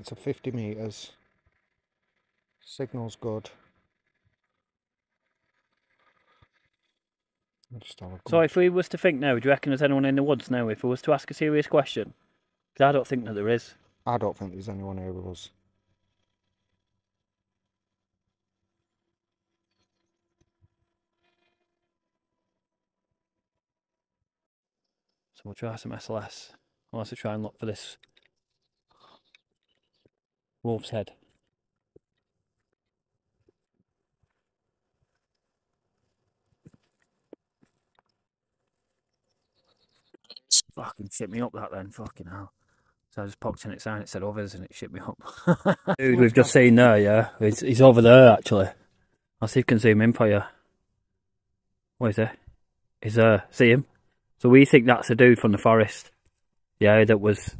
get to 50 metres. Signal's good. So if we was to think now, do you reckon there's anyone in the woods now? If we was to ask a serious question? Because I don't think that there is. I don't think there's anyone here with us. So we'll try some SLS. I'll also try and look for this wolf's head. Fucking shit me up that then, fucking hell. So I just popped in its sign, it said others, and it shit me up. Dude, we've just seen there, yeah. He's over there, actually. I'll see if I can zoom in for you. What is it? He's there. See him? So we think that's a dude from the forest. Yeah, that was...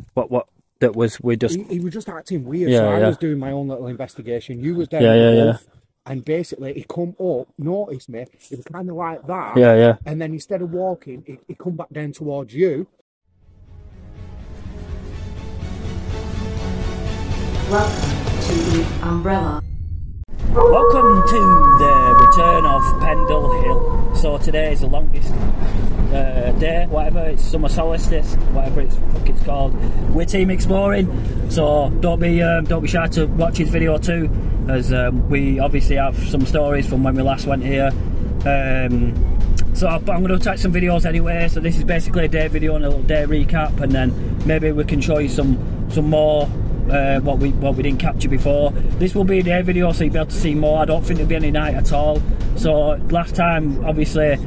That was... We just... He was just acting weird, yeah, so I yeah. was doing my own little investigation. You was there yeah. And basically, he come up, noticed me, it was kind of like that. Yeah, yeah. And then instead of walking, he come back down towards you. Welcome to the Umbrella. Welcome to the return of Pendle Hill. So today is the longest day, whatever, it's summer solstice, whatever it's called. We're team exploring, so don't be shy to watch his video too, as we obviously have some stories from when we last went here. So I'm going to attach some videos anyway. So this is basically a day video and a little day recap, and then maybe we can show you some more. What we didn't capture before. This will be a day video, so you'll be able to see more. I don't think there'll be any night at all. So last time, obviously,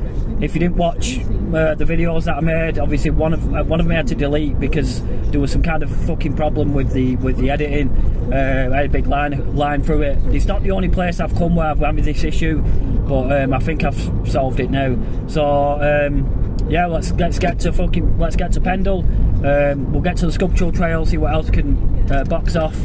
if you didn't watch the videos that I made, obviously one of them I had to delete because there was some kind of fucking problem with the editing. I had a big line through it. It's not the only place I've come where I've had this issue, but I think I've solved it now. So yeah, let's get to Pendle. We'll get to the sculptural trail, see what else can box off,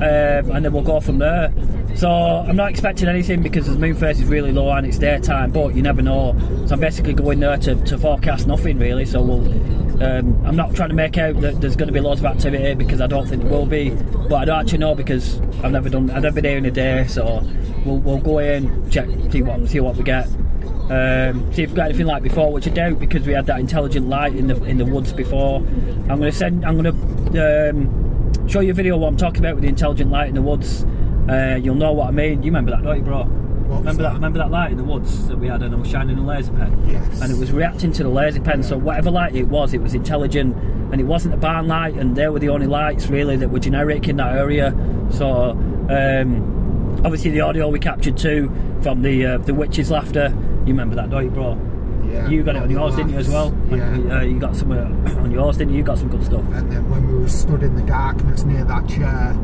and then we'll go from there. So I'm not expecting anything because the moon phase is really low and it's daytime, but you never know. So I'm basically going there to forecast nothing really. So I'm not trying to make out that there's going to be loads of activity because I don't think there will be, but I don't actually know because I've never been here in a day. So we'll go in, check, see what we get. See if we've got anything like before, which I doubt because we had that intelligent light in the woods before. I'm going to show you a video of what I'm talking about with the intelligent light in the woods. You'll know what I mean. You remember that, don't you, bro? Remember that light in the woods that we had, and I was shining a laser pen? Yes. And it was reacting to the laser pen, so whatever light it was intelligent, and it wasn't a barn light, and they were the only lights really that were generic in that area. So obviously the audio we captured too from the witch's laughter. You remember that, don't you, bro? Yeah. You got it on yours, didn't you, as well? Yeah. You got some on yours, didn't you? You got some good stuff. And then when we were stood in the darkness near that chair,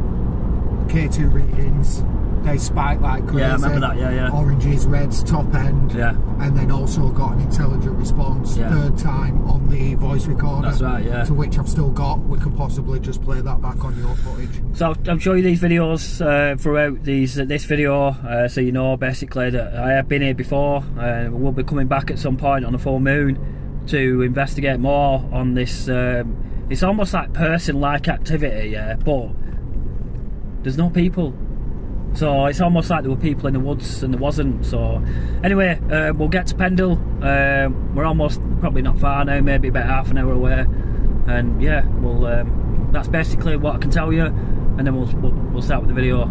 K2 readings, they spiked like crazy. Yeah, I remember that, yeah. Oranges, reds, top end. Yeah. And then also got an intelligent response, third time on the voice recorder. That's right, yeah. To which I've still got. We can possibly just play that back on your footage. So I'll show you these videos throughout this video, so you know basically that I have been here before. We'll be coming back at some point on a full moon to investigate more on this. It's almost like person-like activity, yeah, but there's no people. So it's almost like there were people in the woods and there wasn't. So anyway, we'll get to Pendle. We're almost, probably not far now, maybe about half an hour away. And yeah, that's basically what I can tell you. And then we'll start with the video.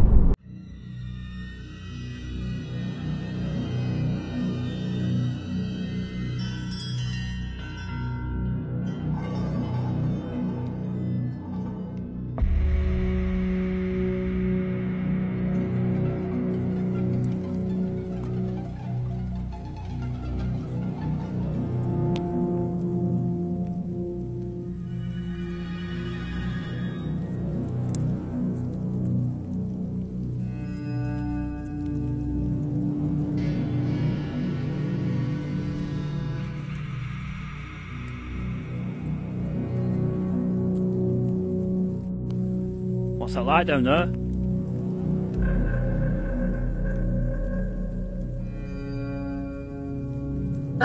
What's that light down there?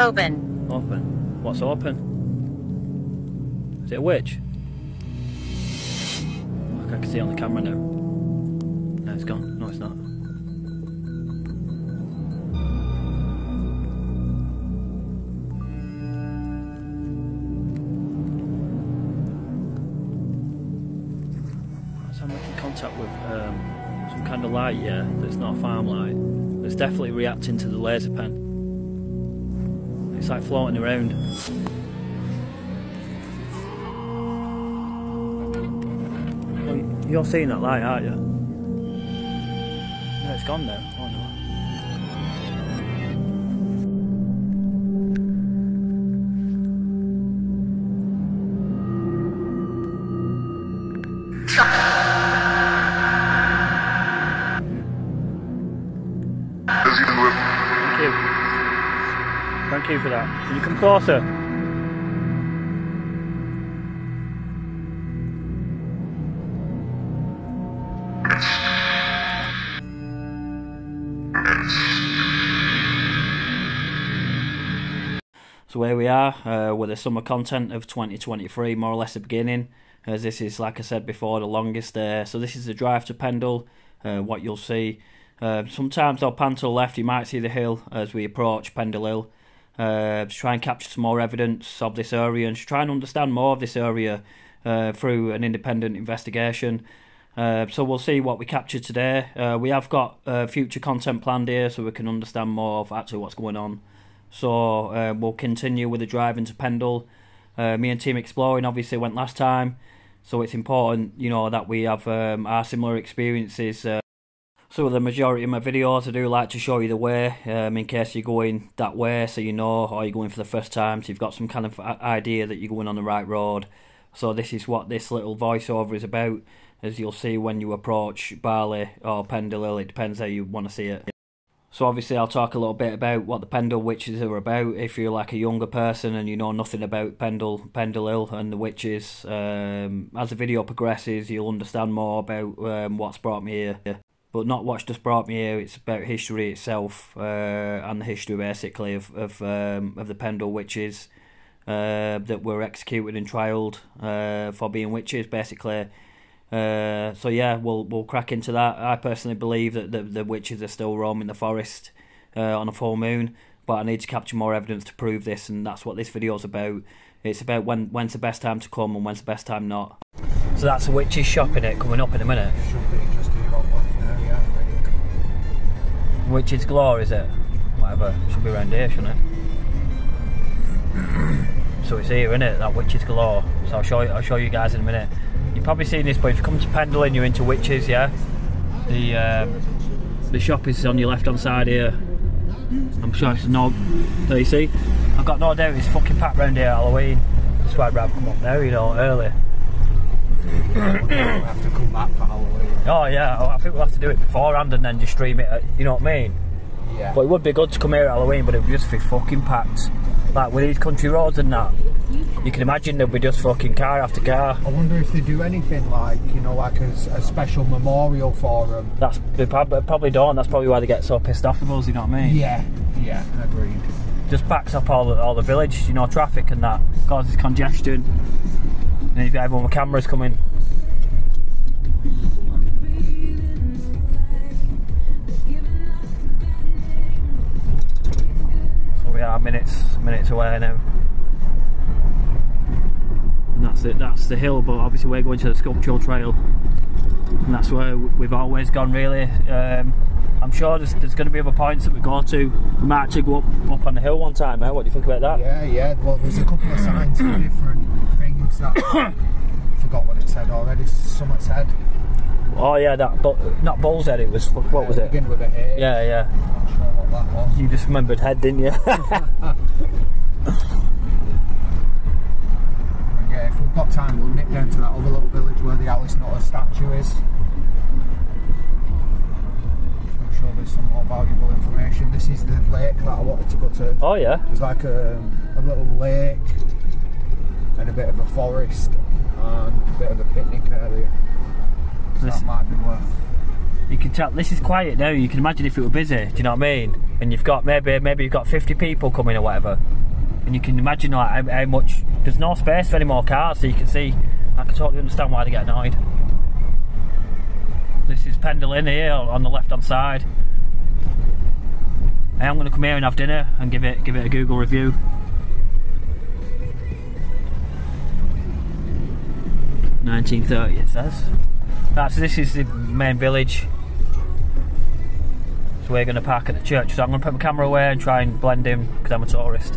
Open. Open. What's open? Is it a witch? I can see it on the camera now. No, it's gone. No, it's not. So I'm making contact with some kind of light, yeah, that's not a farm light. It's definitely reacting to the laser pen. It's like floating around. Oh, you're seeing that light, aren't you? Yeah, it's gone now. Oh no. Thank you. Thank you for that. Can you come closer? So here we are with the summer content of 2023, more or less the beginning, as this is, like I said before, the longest day. So this is the drive to Pendle, what you'll see. Sometimes I'll pan to the left, you might see the hill as we approach Pendle Hill. To try and capture some more evidence of this area and to try and understand more of this area through an independent investigation. So we'll see what we capture today. We have got future content planned here so we can understand more of actually what's going on. So we'll continue with the drive into Pendle. Me and Team Exploring obviously went last time, so it's important, you know, that we have our similar experiences. So the majority of my videos I do like to show you the way, in case you're going that way, so you know, or you're going for the first time, so you've got some kind of idea that you're going on the right road. So this is what this little voiceover is about, as you'll see when you approach Barley or Pendle Hill. It depends how you want to see it. So obviously I'll talk a little bit about what the Pendle witches are about if you're like a younger person and you know nothing about Pendle Hill and the witches. As the video progresses you'll understand more about what's brought me here. But not what's just brought me here, it's about history itself and the history basically of the Pendle witches that were executed and trialled for being witches basically. So yeah, we'll crack into that. I personally believe that the witches are still roaming the forest on a full moon, but I need to capture more evidence to prove this, and that's what this video's about. It's about when's the best time to come and when's the best time not. So that's the witches shop in it, coming up in a minute. Should be just here on left there, yeah, I think. Witches Galore, is it? Whatever, should be around here, shouldn't it? So it's here, isn't it? That Witches Galore. So I'll show you guys in a minute. You've probably seen this, but if you come to Pendle and you're into witches, yeah, the shop is on your left hand side here. I'm sure it's no. There you see, I've got no doubt it's fucking packed round here at Halloween. That's why I'd rather come up now, you know, early. We'll have to come back for Halloween. Oh yeah, I think we'll have to do it beforehand and then just stream it. You know what I mean? Yeah. But it would be good to come here at Halloween, but it would just be fucking packed. Like with these country roads and that, you can imagine there'll be just fucking car after car. I wonder if they do anything like, you know, like a special memorial for them. They probably don't. That's probably why they get so pissed off with us. You know what I mean? Yeah, agreed. Just backs up all the village, you know, traffic and that causes congestion. And then you've got everyone with cameras coming. So we are minutes away now. And that's it. That's the hill, but obviously we're going to the sculptural trail, and that's where we've always gone. Really, I'm sure there's going to be other points that we go to. We might actually go up on the hill one time. What do you think about that? Yeah. Well, there's a couple of signs for different things that I forgot what it said already. Something said. Oh yeah, that not Bull's Head. It was what was it? Begin with a H. Yeah. Not sure what that was. You just remembered head, didn't you? Yeah, if we've got time, we'll nip down to that other little village where the Alice Nutter statue is. I'm sure there's some more valuable information. This is the lake that I wanted to go to. Oh yeah. There's like a little lake and a bit of a forest and a bit of a picnic area. So that might be worth. You can tell this is quiet now. You can imagine if it were busy. Do you know what I mean? And you've got maybe you've got 50 people coming or whatever. And you can imagine like how much. There's no space for any more cars, so you can see. I can totally understand why they get annoyed. Pendle Inn here on the left hand side. I am going to come here and have dinner and give it a Google review. (1930) it says. Right, so this is the main village. So we're going to park at the church. So I'm going to put my camera away and try and blend in because I'm a tourist.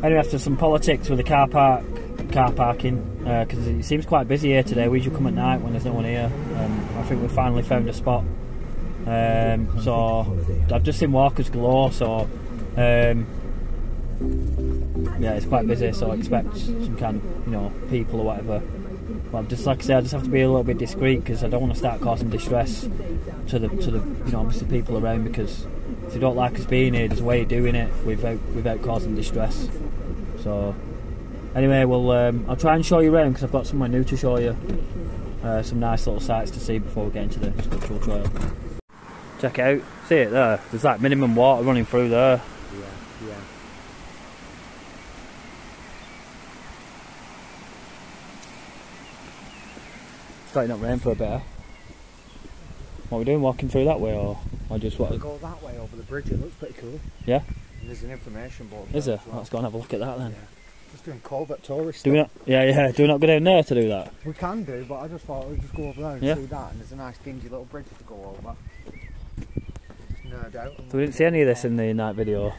Anyway, after some politics with the car parking, because it seems quite busy here today. We usually come at night when there's no one here. I think we finally found a spot. So I've just seen walkers galore. So yeah, it's quite busy. So I expect some kind of people or whatever. But just like I said, I just have to be a little bit discreet because I don't want to start causing distress to the obviously people around, because if they don't like us being here, there's a way of doing it without causing distress. So anyway, I'll try and show you around because I've got somewhere new to show you. Some nice little sights to see before we get into the sculptural trail. Check it out, see it there, there's like minimum water running through there. Yeah. Starting up rain for a bit. What are we doing, walking through that way or just what? We'll go that way over the bridge, it looks pretty cool. Yeah? And there's an information board. Is there? Well. Let's go and have a look at that then. Yeah. Just doing covert tourist Do we not? Yeah. Do we not go down there to do that? We can do, but I just thought we'd just go over there and see that, and there's a nice dingy little bridge to go over. Just nerd out. So we didn't see any of this in the night video.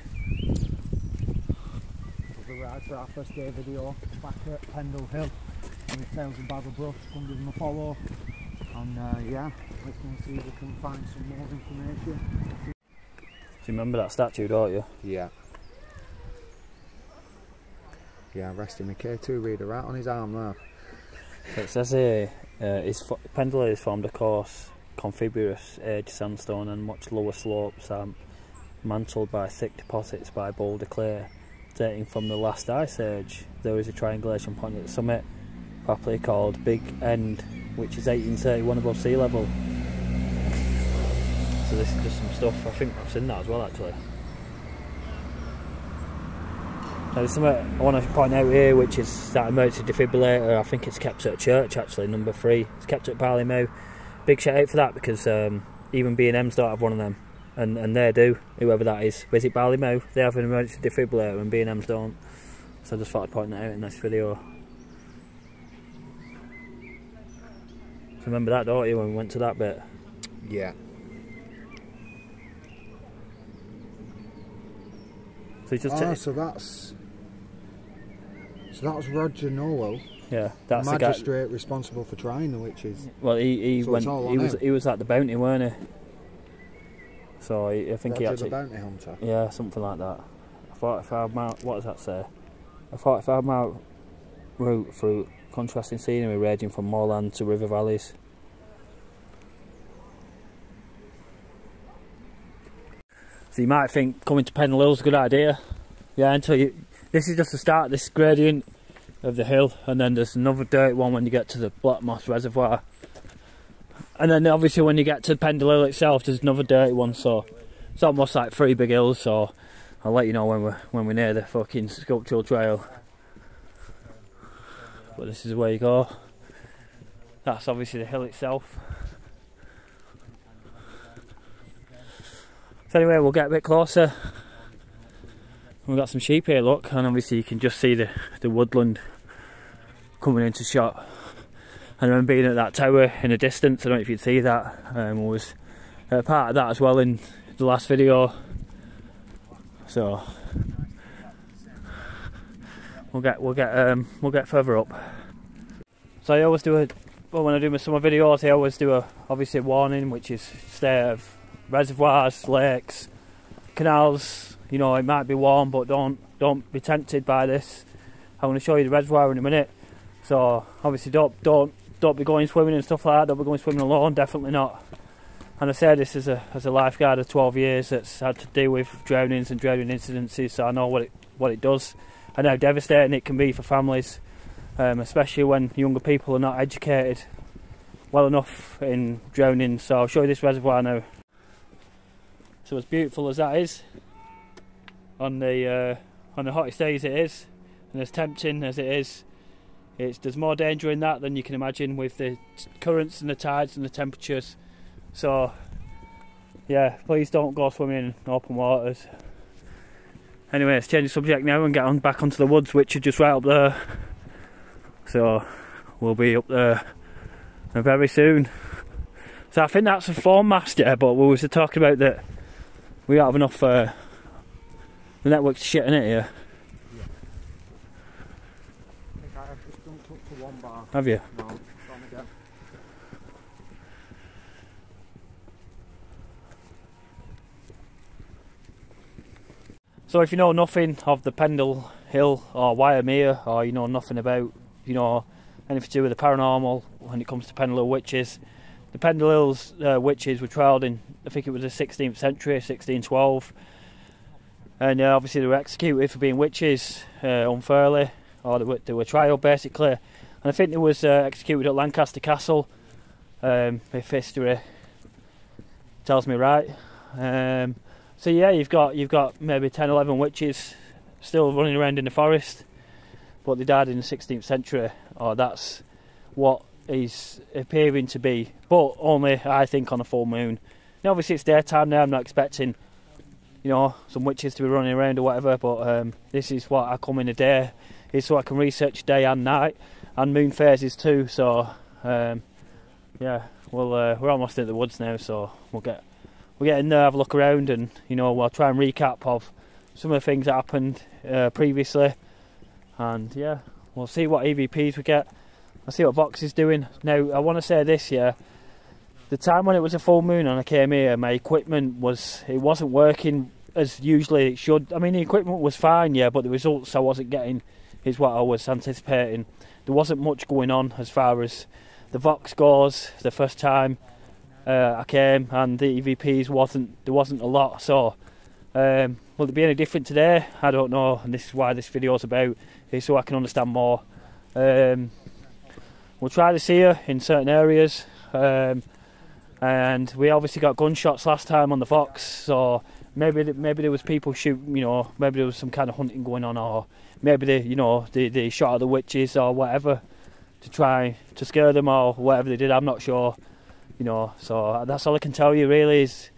We were out for our first day video back at Pendle Hill with Tales of Battle Brush. Come give them a follow, and yeah, let's go and see if we can find some more information. Do you remember that statue, don't you? Yeah. Yeah, resting the K2 reader right on his arm there. It says here, Pendle is formed of coarse, confibrous edge sandstone and much lower slopes mantled by thick deposits by boulder clay dating from the last ice age. There is a triangulation point at the summit, properly called Big End, which is 1831 above sea level. So this is just some stuff, I think I've seen that as well actually. Now there's something I want to point out here, which is that emergency defibrillator. I think it's kept at a church actually, number 3. It's kept at Barleymow. Big shout out for that, because even B&M's don't have one of them, and they do, whoever that is. Visit Barleymow, they have an emergency defibrillator and B&M's don't. So I just thought I'd point that out in this video. So remember that, don't you, when we went to that bit? Yeah. So just so that's Roger Nowell. Yeah, that's the magistrate responsible for trying the witches. Well, he was at the Bounty, weren't he? So I think Roger he actually the Bounty Hunter. Yeah, something like that. A 45 mile. What does that say? A 45 mile route through contrasting scenery ranging from moorland to river valleys. So you might think coming to Pendle Hill is a good idea. Yeah, until you. This is just the start of this gradient of the hill, and then there's another dirty one when you get to the Black Moss Reservoir. And then obviously when you get to Pendle Hill itself, there's another dirty one, so it's almost like 3 big hills, so I'll let you know when we're near the fucking sculptural trail. But this is where you go. That's obviously the hill itself. So anyway, we'll get a bit closer. We've got some sheep here, look, and obviously you can just see the woodland coming into shot. And I remember being at that tower in the distance. I don't know if you'd see that. I was part of that as well in the last video. So we'll get further up. So I always do when I do my summer videos, I always do obviously a warning, which is stay out of reservoirs, lakes, canals. You know, it might be warm, but don't be tempted by this. I'm going to show you the reservoir in a minute. So obviously don't be going swimming and stuff like that. Don't be going swimming alone, definitely not. And I say this as a lifeguard of 12 years that's had to deal with drownings and drowning incidences, so I know what it does and how devastating it can be for families, especially when younger people are not educated well enough in drowning. So I'll show you this reservoir now. So as beautiful as that is, on the hottest days it is, and as tempting as it is, there's more danger in that than you can imagine with the currents and the tides and the temperatures. So yeah, please don't go swimming in open waters. Anyway, let's change the subject now and get on back onto the woods, which are just right up there. So we'll be up there very soon. So I think that's a foam mast, yeah, but we were talking about that we don't have enough the network's shit in it here. Yeah. I think I have just jumped up to one bar. Have you? No, gone again. So if you know nothing of the Pendle Hill or Wyomere, or you know nothing about, you know, anything to do with the paranormal when it comes to Pendle Hill witches, the Pendle Hills witches were trialled in, I think it was the 16th century, 1612, and obviously they were executed for being witches unfairly, or they were trialed basically, and I think they was executed at Lancaster Castle, if history tells me right. So yeah, you've got maybe 10, 11 witches still running around in the forest, but they died in the 16th century, or that's what is appearing to be, but only I think on a full moon. Now obviously it's daytime now, I'm not expecting, you know, some witches to be running around or whatever, but this is what I come in a day, is so I can research day and night, and moon phases too, so yeah, we're almost in the woods now, so we'll get in there, have a look around, and you know, we'll try and recap of some of the things that happened previously, and yeah, we'll see what EVPs we get. I'll see what Vox is doing. Now I want to say this, yeah, the time when it was a full moon and I came here, my equipment wasn't working as usually it should. I mean, the equipment was fine, yeah, but the results I wasn't getting is what I was anticipating. There wasn't much going on as far as the Vox goes the first time I came, and the EVPs there wasn't a lot. So will it be any different today? I don't know, and this is why this video is about, is so I can understand more. We'll try this here in certain areas, and we obviously got gunshots last time on the Vox, so maybe there was people shooting, you know, maybe there was some kind of hunting going on, or maybe they shot at the witches or whatever to try to scare them or whatever they did. I'm not sure, you know. So that's all I can tell you really is,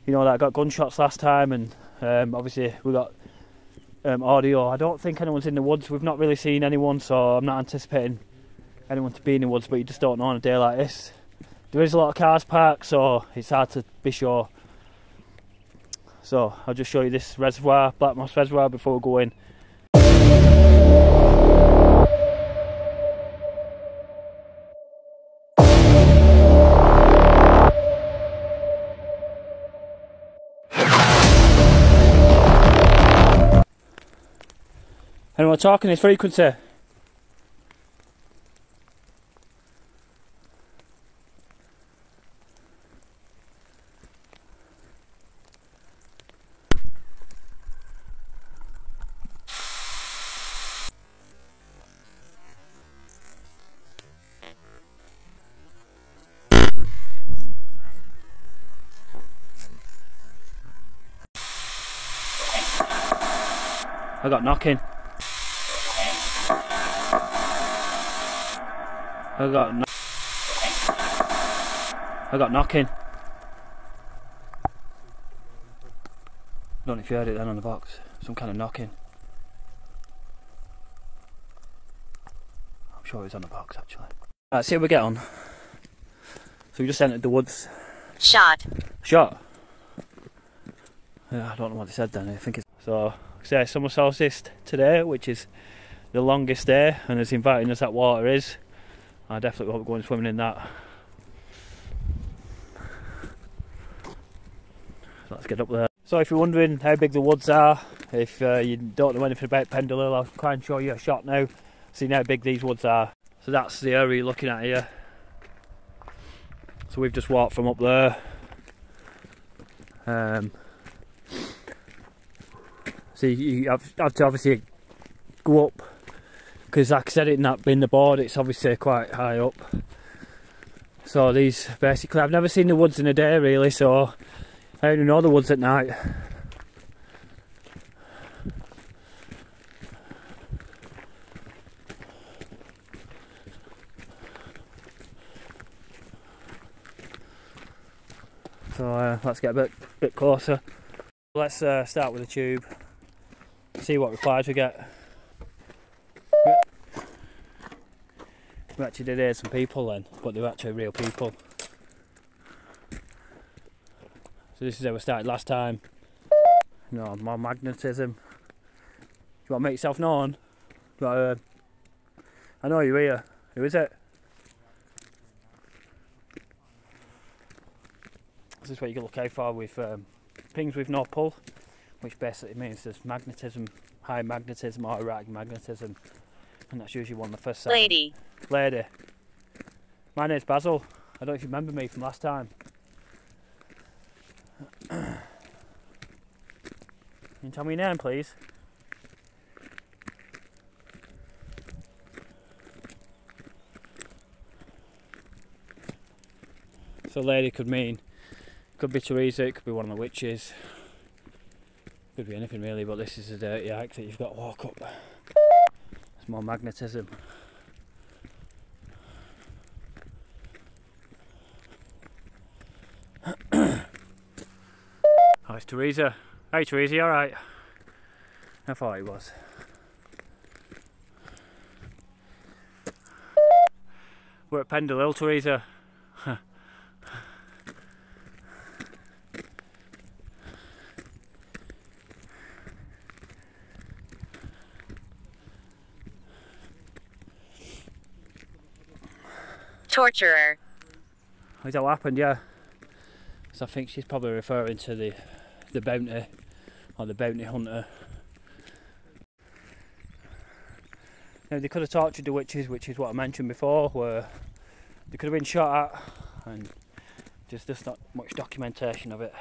you know, that I got gunshots last time, and obviously we got audio. I don't think anyone's in the woods. We've not really seen anyone, so I'm not anticipating anyone to be in the woods, but you just don't know on a day like this. There is a lot of cars parked, so it's hard to be sure. So I'll just show you this reservoir, Black Moss Reservoir, before we go in. And we're talking this frequency. I got knocking. I got knocking. I don't know if you heard it then on the box. Some kind of knocking. I'm sure it was on the box actually. Right, see how we get on. So we just entered the woods. Shot. Shot? Yeah, I don't know what they said then. I think it's... So, like I say, summer solstice today, which is the longest day, and as inviting as that water is, I definitely won't be going swimming in that. So let's get up there. So if you're wondering how big the woods are, if you don't know anything about Pendle Hill, I'll try and show you a shot now, seeing how big these woods are. So that's the area you're looking at here. So we've just walked from up there. So you have to obviously go up, because like I said, in the board, it's obviously quite high up. So these, basically, I've never seen the woods in a day really, so I only know the woods at night. So let's get a bit closer. Let's start with the tube, see what replies we get. We actually did hear some people then, but they were actually real people. So this is how we started last time. You know, more magnetism. Do you want to make yourself known? Do you want to, I know you're here. Who is it? This is what you can look out for with pings with no pull, which basically means there's magnetism, high magnetism or erratic magnetism, and that's usually one of the first signs. Lady. My name's Basil. I don't know if you remember me from last time. Can you tell me your name, please? So lady could be Teresa, it could be one of the witches, could be anything really, but this is a dirty act that you've got to walk up. There's more magnetism. Oh, it's Teresa. Hey Teresa, you alright? I thought it was. We're at Pendle Hill, Teresa. Torturer. Is that what happened? Yeah. So I think she's probably referring to the bounty, or the bounty hunter. Now they could have tortured the witches, which is what I mentioned before, where they could have been shot at, and just not much documentation of it,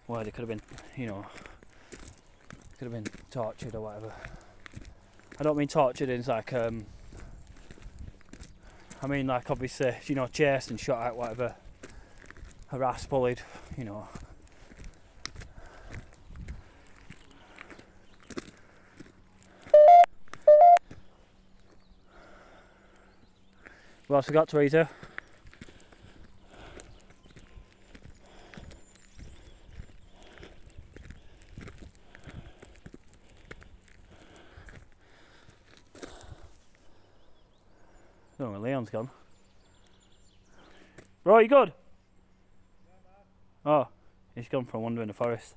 where they could have been, you know, could have been tortured or whatever. I don't mean tortured in like I mean like obviously, you know, chased and shot at, whatever, harassed, bullied, you know. What else we got, Teresa? I don't know where Leon's gone. Bro, you good? Oh, he's gone for a wander in the forest.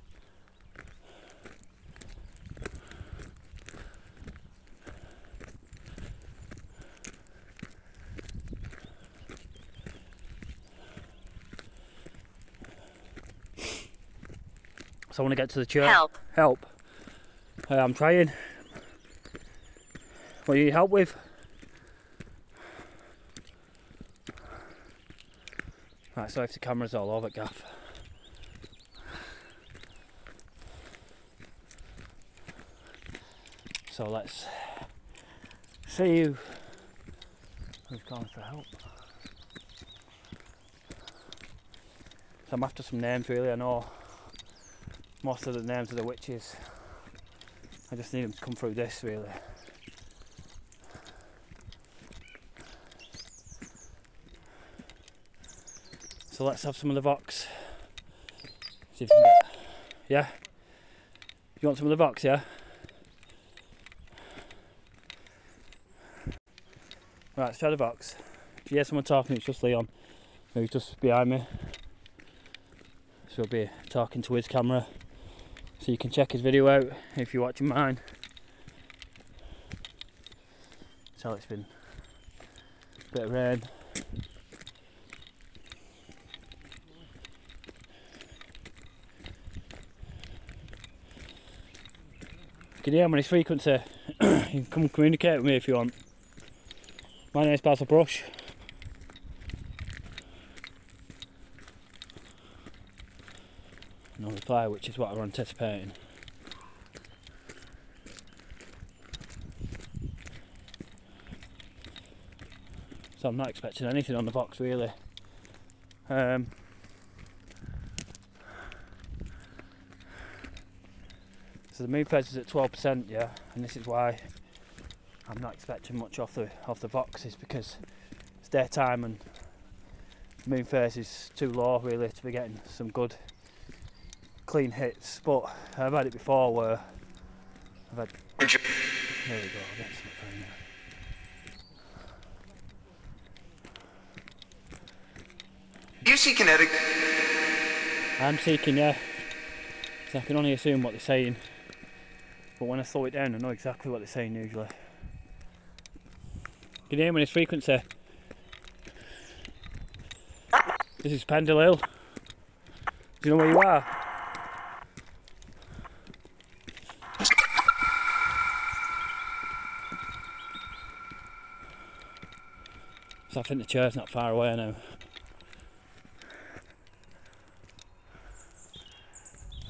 So I want to get to the church. Help. I'm trying. What do you need help with? Right, so if the camera's all over, gaff. So let's see who's calling for help. So I'm after some names really. I know most of the names of the witches. I just need them to come through this really. So let's have some of the Vox. See if we can get. Yeah? You want some of the Vox, yeah? Right, let's try the Vox. If you hear someone talking, it's just Leon, who's just behind me. So he'll be talking to his camera. So you can check his video out if you're watching mine. So it's been a bit of rain. You can hear him on his frequency. You can come communicate with me if you want. My name's Basil Brush. No reply, which is what I'm anticipating. So I'm not expecting anything on the box really. So the moon phase is at 12%, yeah, and this is why I'm not expecting much off the Vox, is because it's daytime and moon phase is too low really to be getting some good clean hits, but I've had it before where I've had... There we go, I'll get some from there. You see kinetic? I'm seeking, yeah. So I can only assume what they're saying, but when I slow it down I know exactly what they're saying usually. Can you hear me in this frequency? This is Pendle Hill. Do you know where you are? So I think the chair's not far away now.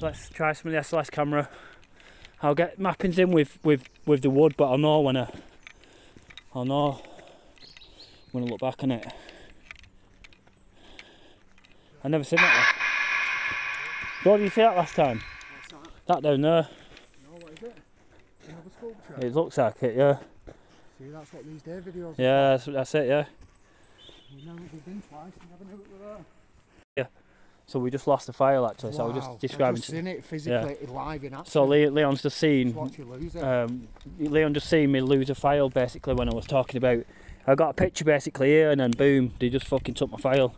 Let's try some of the SLS camera. I'll get mappings in with the wood, but I'll know when I look back on it. I've never seen that one. Did you see that last time? What's That down there. No, what is it? Another sculpture? It looks like it, yeah. See, that's what these day videos are. Yeah, that's it, yeah. We've been twice, you never knew it was there. Yeah. So we just lost the file actually, so I was just describing... I've just seen it physically live in action. So Leon's just seen... Watch you lose it. Leon just seen me lose a file basically when I was talking about... I got a picture basically here and then boom, they just fucking took my file.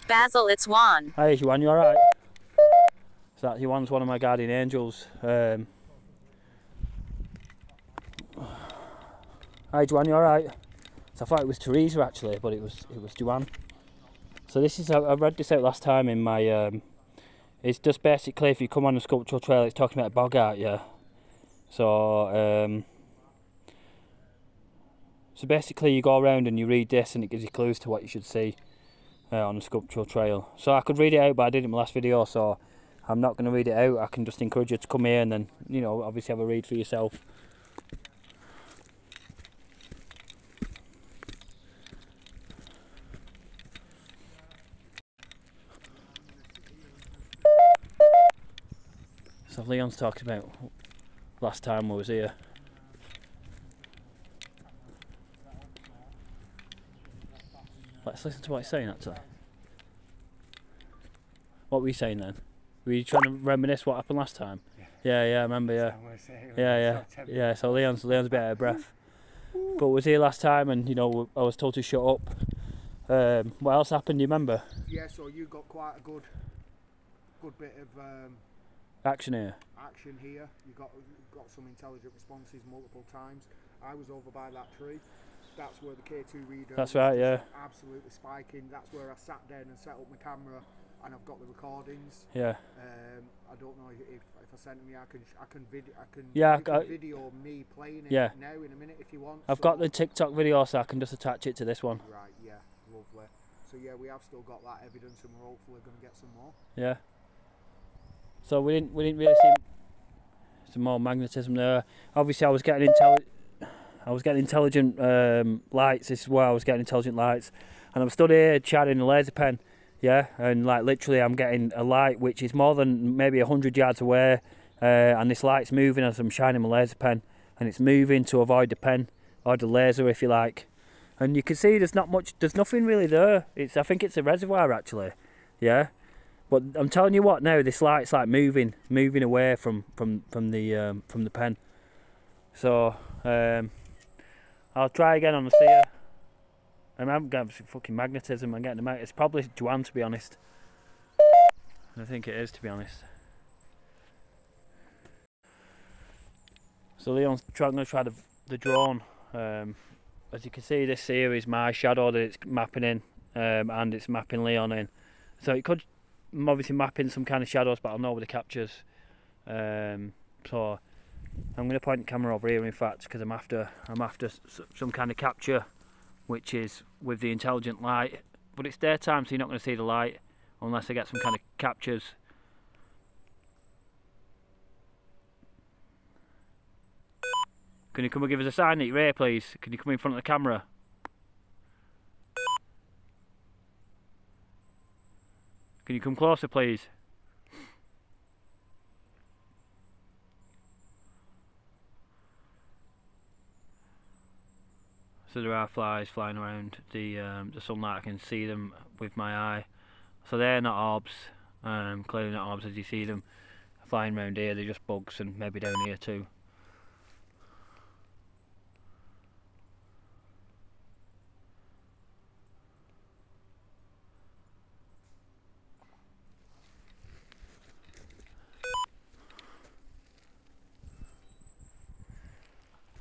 Basil, it's Juan. Hey Juan, you alright? So that Juan's one of my guardian angels. Hi Juan, you alright? So I thought it was Teresa actually, but it was Juan. So this is, I read this out last time in my, it's just basically if you come on the sculptural trail, it's talking about bog art, yeah. So, so basically you go around and you read this and it gives you clues to what you should see on the sculptural trail. So I could read it out, but I did it in my last video, so I'm not going to read it out. I can just encourage you to come here and then, you know, obviously have a read for yourself. So Leon's talking about last time I was here. Let's listen to what he's saying actually. What were you saying then? Were you trying to reminisce what happened last time? Yeah, I remember, yeah. So Leon's a bit out of breath. But was here last time and, you know, I was told to shut up. What else happened, do you remember? Yeah, so you got quite a good bit of action here. You got some intelligent responses multiple times. I was over by that tree. That's where the K2 reader. That's right, yeah. Absolutely spiking. That's where I sat down and set up my camera, and I've got the recordings. Yeah. I don't know if I send them, I can video me playing it now in a minute if you want. I've got the TikTok video, so I can just attach it to this one. Right, yeah, lovely. So yeah, we have still got that evidence, and we're hopefully going to get some more. Yeah. So we didn't really see some more magnetism there. Obviously, I was getting intelligent lights. This is where I was getting intelligent lights, and I'm stood here chatting a laser pen, yeah, and like literally, I'm getting a light which is more than maybe 100 yards away, and this light's moving as I'm shining my laser pen, and it's moving to avoid the pen or the laser, if you like. And you can see there's nothing really there. I think it's a reservoir actually, yeah. But I'm telling you what now, this light's like moving away from the pen. So I'll try again on the seer. I'm getting fucking magnetism. I'm getting the It's probably Juan, to be honest. I think it is, to be honest. So Leon's going to try the drone. As you can see, this here is my shadow that it's mapping in, and it's mapping Leon in. So it could. I'm obviously mapping some kind of shadows, but I'll know with the captures. So I'm going to point the camera over here, in fact, because I'm after some kind of capture, which is with the intelligent light. But it's daytime, so you're not going to see the light unless I get some kind of captures. Can you come and give us a sign that you're here, please? Can you come in front of the camera? Can you come closer, please? So there are flies flying around the sunlight. I can see them with my eye. So they're not orbs, clearly not orbs as you see them flying around here. They're just bugs, and maybe down here too.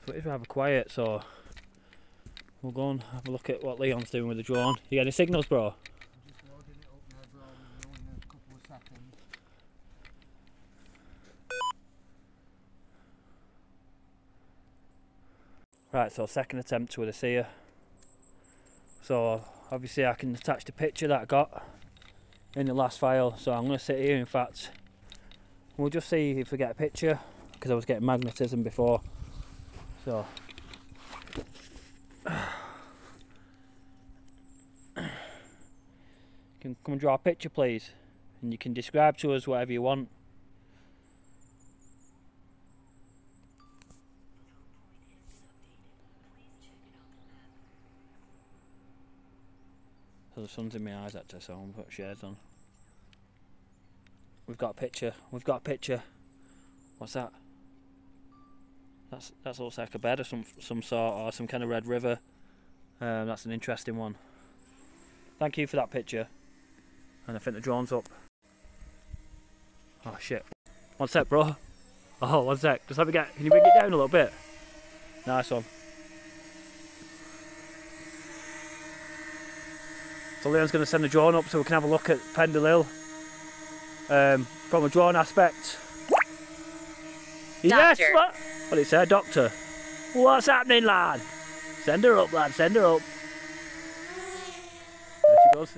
So it is rather quiet, so we'll go and have a look at what Leon's doing with the drone. You get any signals, bro? I'm just loading it up now, bro, in a couple of seconds. Right, so second attempt with a seer. So obviously I can attach the picture that I got in the last file, so I'm going to sit here, in fact. We'll just see if we get a picture, because I was getting magnetism before. So you can come and draw a picture, please, and you can describe to us whatever you want. So the sun's in my eyes actually, so I'm put shades on. We've got a picture. We've got a picture. What's that? That looks like a bed of some sort, or some kind of red river. That's an interesting one. Thank you for that picture. And I think the drone's up. Oh shit. One sec, bro. Oh, one sec. Just let me get. Can you bring it down a little bit? Nice one. So Leon's going to send the drone up so we can have a look at Pendle Hill from a drone aspect. Yes, Doctor. what did it say, doctor? What's happening, lad? Send her up, lad, send her up. There she goes.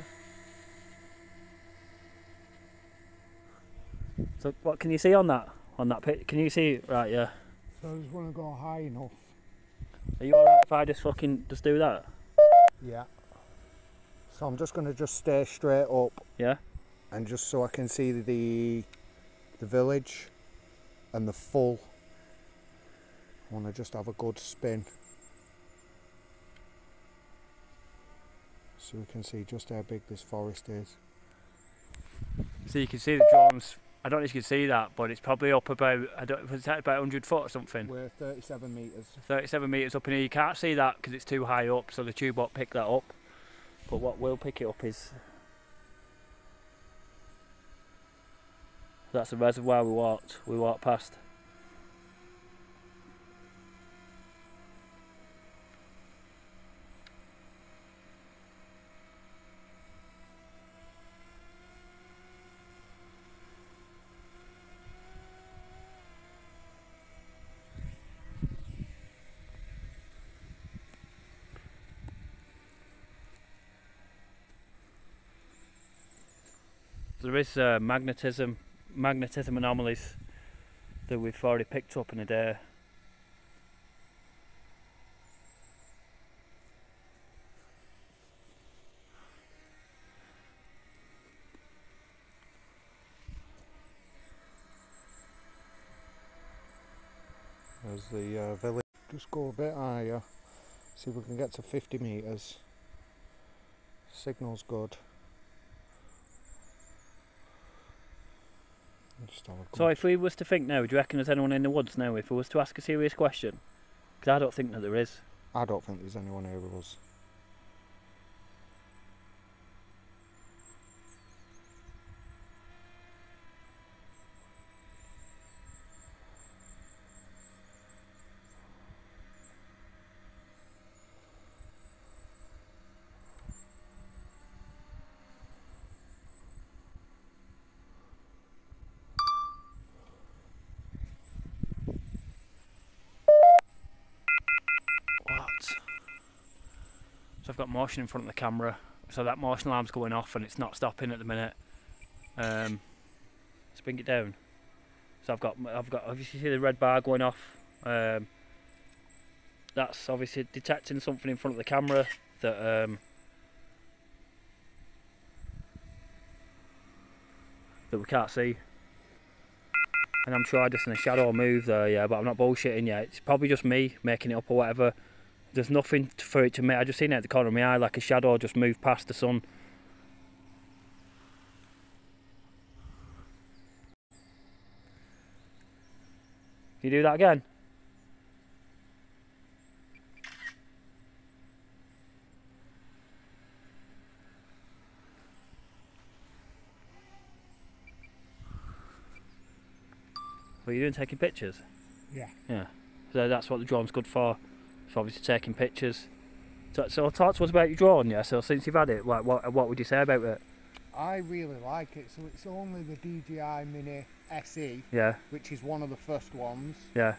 So what can you see on that pit? Can you see? Right, yeah. So I just want to go high enough. Are you alright if I just do that? Yeah. So I'm just going to stay straight up. Yeah. And just so I can see the village and the full. I want to just have a good spin. So we can see just how big this forest is. So you can see the drones. I don't know if you can see that, but it's probably up about, was that about 100 foot or something? We're 37 metres. 37 metres up in here. You can't see that because it's too high up, so the tube won't pick that up. But what will pick it up is... That's the reservoir we walked past. There is magnetism anomalies that we've already picked up in a day. There's the village. Just go a bit higher, see if we can get to 50 metres. Signal's good. So if we was to think now, do you reckon there's anyone in the woods now if we was to ask a serious question? Because I don't think that there is. I don't think there's anyone here with us. So I've got motion in front of the camera, so that motion alarm's going off and it's not stopping at the minute. Let's bring it down. So I've got obviously see the red bar going off. That's obviously detecting something in front of the camera that that we can't see. And I'm sure I just in a shadow move there, yeah, but I'm not bullshitting yet. It's probably just me making it up or whatever. there's nothing for it to make. I just seen it at the corner of my eye, like a shadow just moved past the sun. Can you do that again? What are you doing, taking pictures? Yeah. Yeah. So that's what the drone's good for. It's obviously taking pictures. So talk to us about your drone, yeah? So since you've had it, like, what would you say about it? I really like it. So it's only the DJI Mini SE, Yeah. which is one of the first ones. Yeah.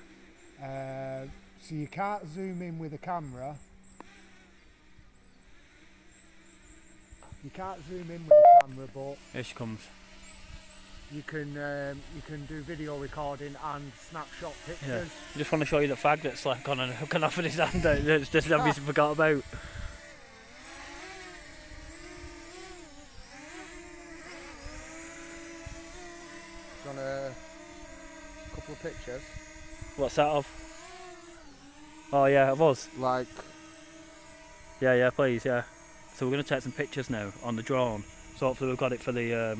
So you can't zoom in with a camera. You can't zoom in with a camera, but Here she comes. you can do video recording and snapshot Yeah. pictures. I just want to show you the fag that's like gone off in his hand that's just obviously forgot about. Got a couple of pictures. What's that of? Oh yeah, of us. Like, Yeah, please, yeah. So we're going to take some pictures now on the drone. So hopefully we've got it for the...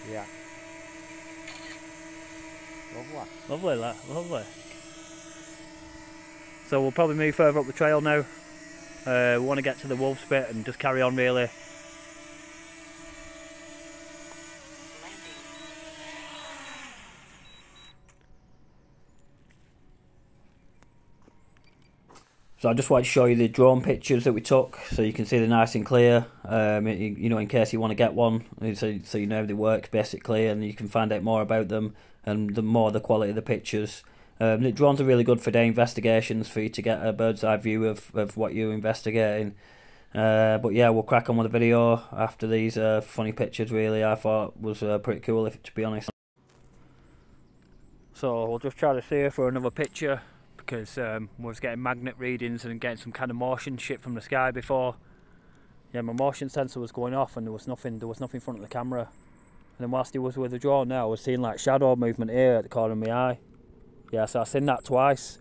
yeah. Lovely. Lovely, that, lovely. So we'll probably move further up the trail now. We want to get to the wolves bit and just carry on really. So I just want to show you the drone pictures that we took, so you can see they're nice and clear. You know, in case you want to get one, so you know they work basically, and you can find out more about them and the quality of the pictures. The drones are really good for day investigations, for you to get a bird's eye view of what you're investigating. But yeah, we'll crack on with the video after these funny pictures. Really, I thought was pretty cool, to be honest. So we'll just try to see her for another picture, because we was getting magnet readings and getting some kind of motion shit from the sky before. Yeah, my motion sensor was going off and there was nothing in front of the camera. And then whilst he was with the drone now, I was seeing like shadow movement here at the corner of my eye. Yeah, so I've seen that twice.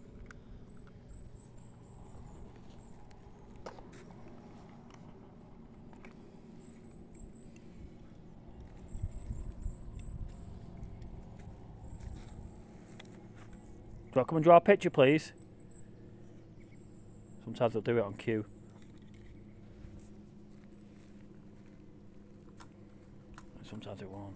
Do I come and draw a picture, please? Sometimes they'll do it on cue. Sometimes it won't.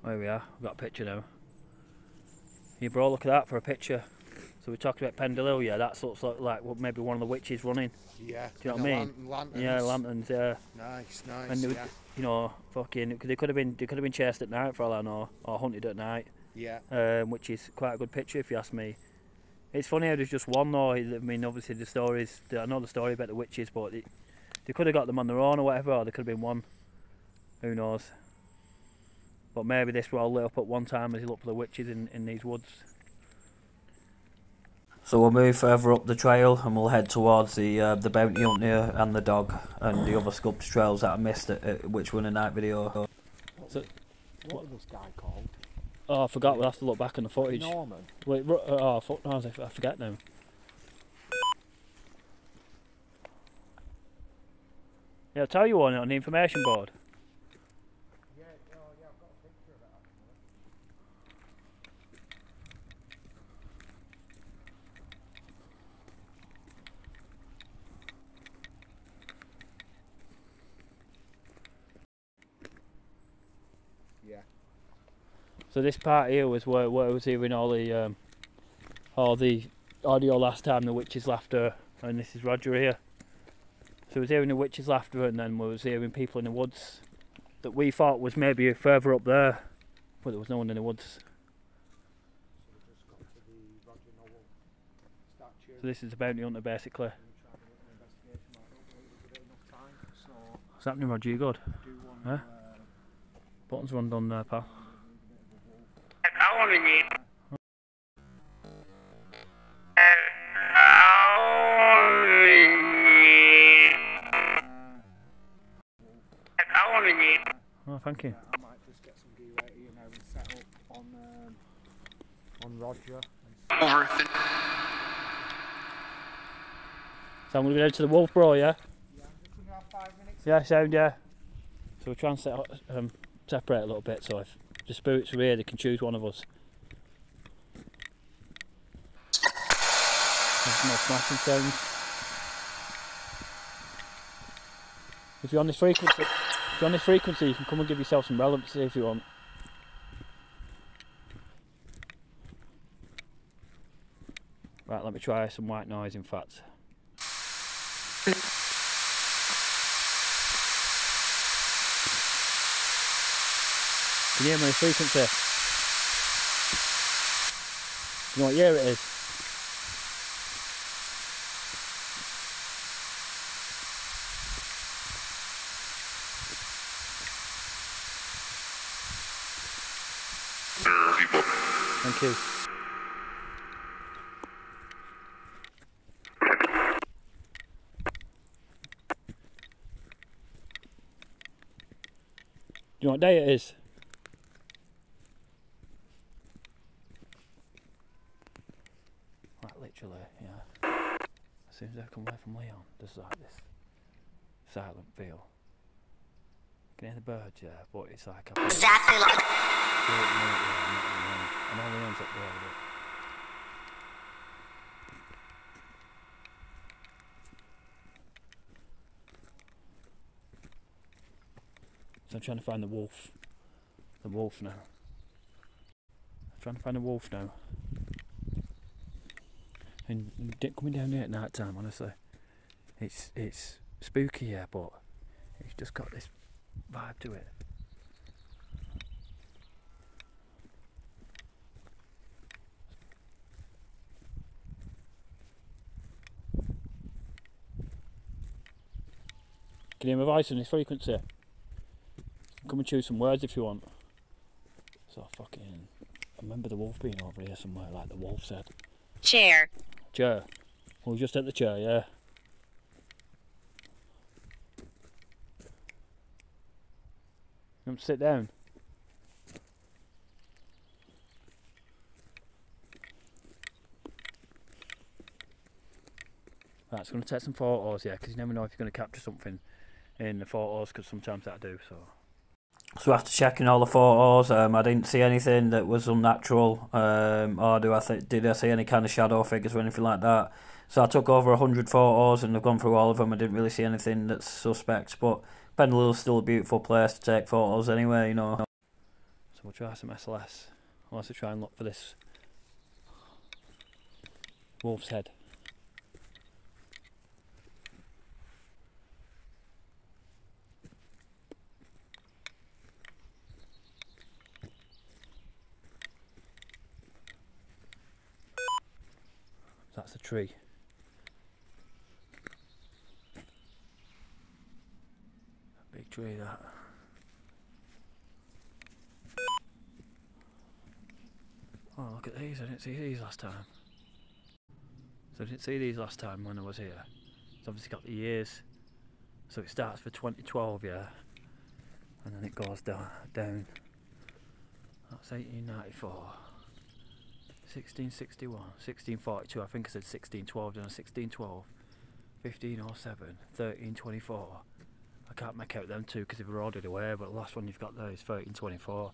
There we are, we've got a picture now. Here bro, look at that for a picture. So we're talking about Pendle, yeah, that looks like maybe one of the witches running. Yeah. Do you know what I mean? Lanterns. Yeah, lanterns, yeah. Nice, And they, yeah. you know, fucking, they could have been chased at night for all I know, or hunted at night. Yeah. Which is quite a good picture if you ask me. It's funny how there's just one though. I mean, obviously the stories, I know the story about the witches, but they could have got them on their own or whatever, or there could have been one. Who knows? But maybe this were all lit up at one time as you look for the witches in these woods. So we'll move further up the trail and we'll head towards the bounty hunter and the dog and the other sculpted trails that I missed, which were in a night video. So, what was this guy called? Oh, I forgot. We'll have to look back on the footage. Norman. Wait, oh fuck no, I forget now. Yeah, I'll tell you on the information board. Yeah, I've got a picture of it actually. Yeah. So this part here was where I was hearing all the audio last time, the witch's laughter, and this is Roger here. So I was hearing the witch's laughter, and then we was hearing people in the woods that we thought was maybe further up there, but there was no one in the woods. So we just got to the Roger Noel statue. So this is the bounty hunter basically. What's happening, Roger? You good? Huh? uh, Buttons run done there, pal. Oh, thank you. I might just get some gear ready, you know, and set up on Roger. So I'm going to go to the Wolf Bro, yeah? Yeah, I'm just going to have 5 minutes. Yeah, sound, yeah. So we're trying to separate a little bit, so if the spirits are here, they can choose one of us. There's more smashing sounds. If you're on this frequency, you can come and give yourself some relevancy if you want. Right, let me try some white noise, in fact. Can you hear my frequency? You know what year it is? Thank you. Do you know what day it is? Right, literally, yeah. As soon as I come away from Leon, there's like this silent feel. Can hear the birds, yeah, but it's like Exactly like I know Leon's up there with it. So I'm trying to find the wolf. The wolf now. I'm trying to find the wolf now. And coming down here at night time, honestly, it's spooky, yeah, but it's just got this vibe to it. Can you hear my voice in this frequency? Come and choose some words if you want. So fucking, I remember the wolf being over here somewhere, like the wolf said. chair. Chair. Well, just at the chair, yeah. You want to sit down? Right, it's going to take some photos, yeah, because you never know if you're going to capture something in the photos, because sometimes I do, so. So after checking all the photos, I didn't see anything that was unnatural, or did I see any kind of shadow figures or anything like that. So I took over 100 photos and I've gone through all of them. I didn't really see anything that's suspect, but Pendle is still a beautiful place to take photos anyway, you know. So we'll try some SLS. I'll also try and look for this wolf's head. That's a tree. A big tree, that. Oh, look at these. I didn't see these last time. So I didn't see these last time when I was here. It's obviously got the years. So it starts for 2012, yeah. And then it goes down. That's 1894. 1661, 1642, I think I said 1612, then 1612, 1507, 1324. I can't make out them two because they were ordered away, but the last one you've got there is 1324.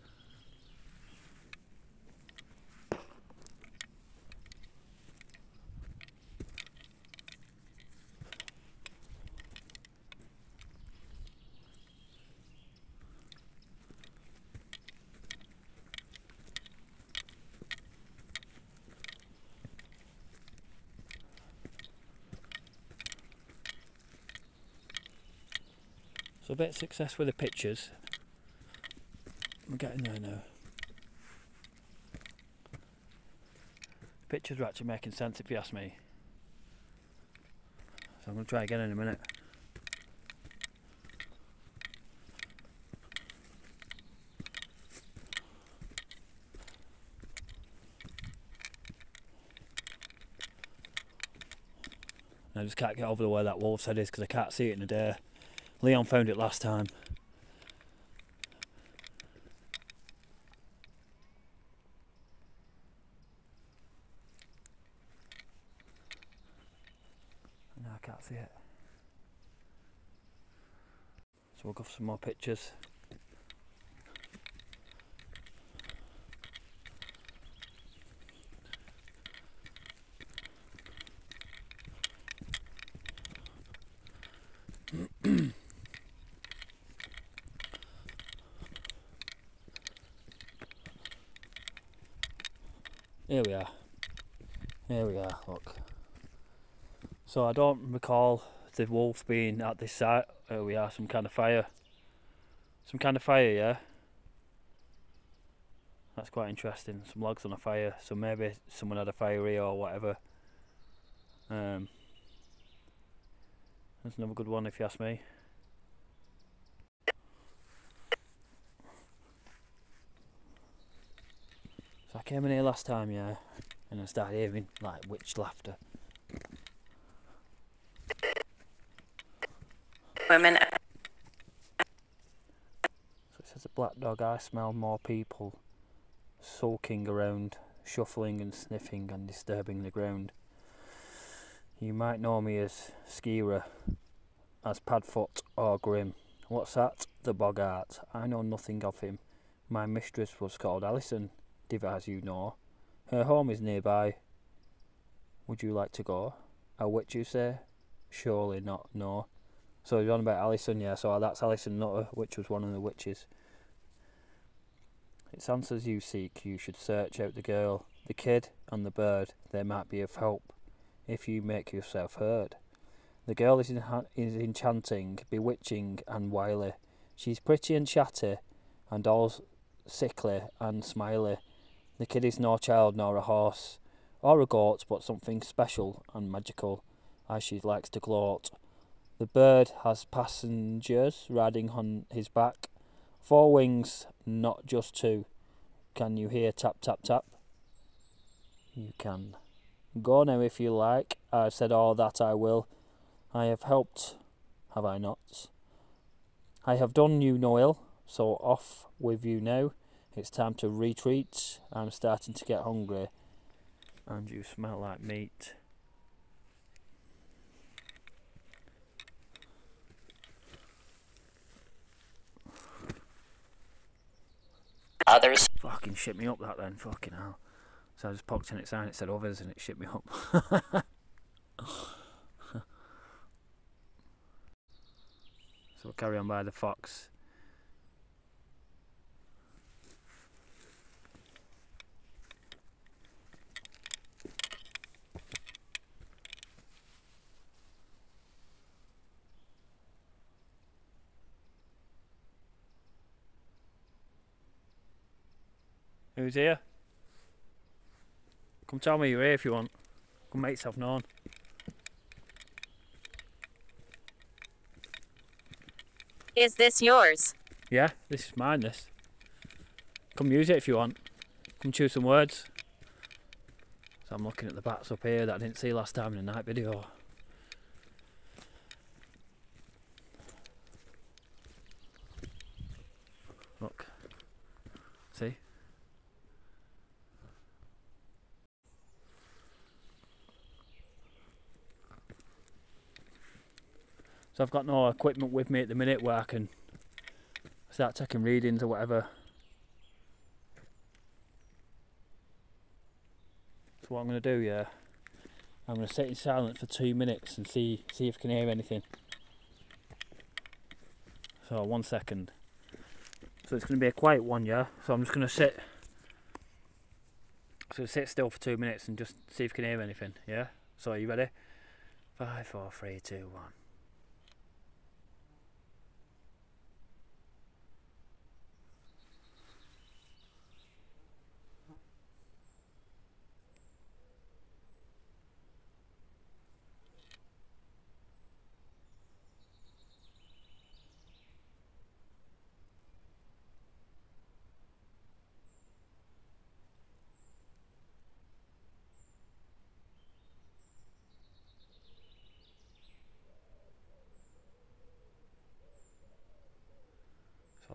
So a bit of success with the pictures. We're getting there now. The pictures are actually making sense if you ask me. So I'm going to try again in a minute. And I just can't get over where that wolf's head is because I can't see it in the day. Leon found it last time. No, I can't see it. So we'll go for some more pictures. Here we are. Here we are, look. So I don't recall the wolf being at this site. Here we are, some kind of fire. Some kind of fire, yeah? That's quite interesting. Some logs on a fire, so maybe someone had a fire here or whatever. That's another good one if you ask me. So I came in here last time, yeah, and I started hearing like witch laughter. Women. So it says a black dog, I smell more people sulking around, shuffling and sniffing and disturbing the ground. You might know me as Skira, as Padfoot or Grim. What's that? The Boggart. I know nothing of him. My mistress was called Alison, as you know. Her home is nearby. Would you like to go? A witch, you say? Surely not, no. So you're on about Alison, yeah, so that's Alison Nutter, which was one of the witches. It's answers you seek. You should search out the girl, the kid and the bird. They might be of help if you make yourself heard. The girl is enchanting, bewitching and wily. She's pretty and chatty and all sickly and smiley. The kid is no child nor a horse or a goat, but something special and magical, as she likes to gloat. The bird has passengers riding on his back, 4 wings, not just 2. Can you hear tap tap tap? You can. Go now if you like. I've said all that I will. I have helped, have I not? I have done you no ill, so off with you now. It's time to retreat. I'm starting to get hungry, and you smell like meat. Others. Fucking shit me up that then, fucking hell. So I just poked in its eye and it said others and it shit me up. So we'll carry on by the fox. Who's here? Come tell me you're here if you want. Come make yourself known. Is this yours? Yeah, this is mine, this. Come use it if you want. Come choose some words. So I'm looking at the bats up here that I didn't see last time in the night video. Look. See? So I've got no equipment with me at the minute where I can start taking readings or whatever. So what I'm going to do, yeah, I'm going to sit in silence for 2 minutes and see if I can hear anything. So 1 second. So it's going to be a quiet one, yeah. So I'm just going to sit. So sit still for 2 minutes and just see if you can hear anything, yeah. So are you ready? 5, 4, 3, 2, 1.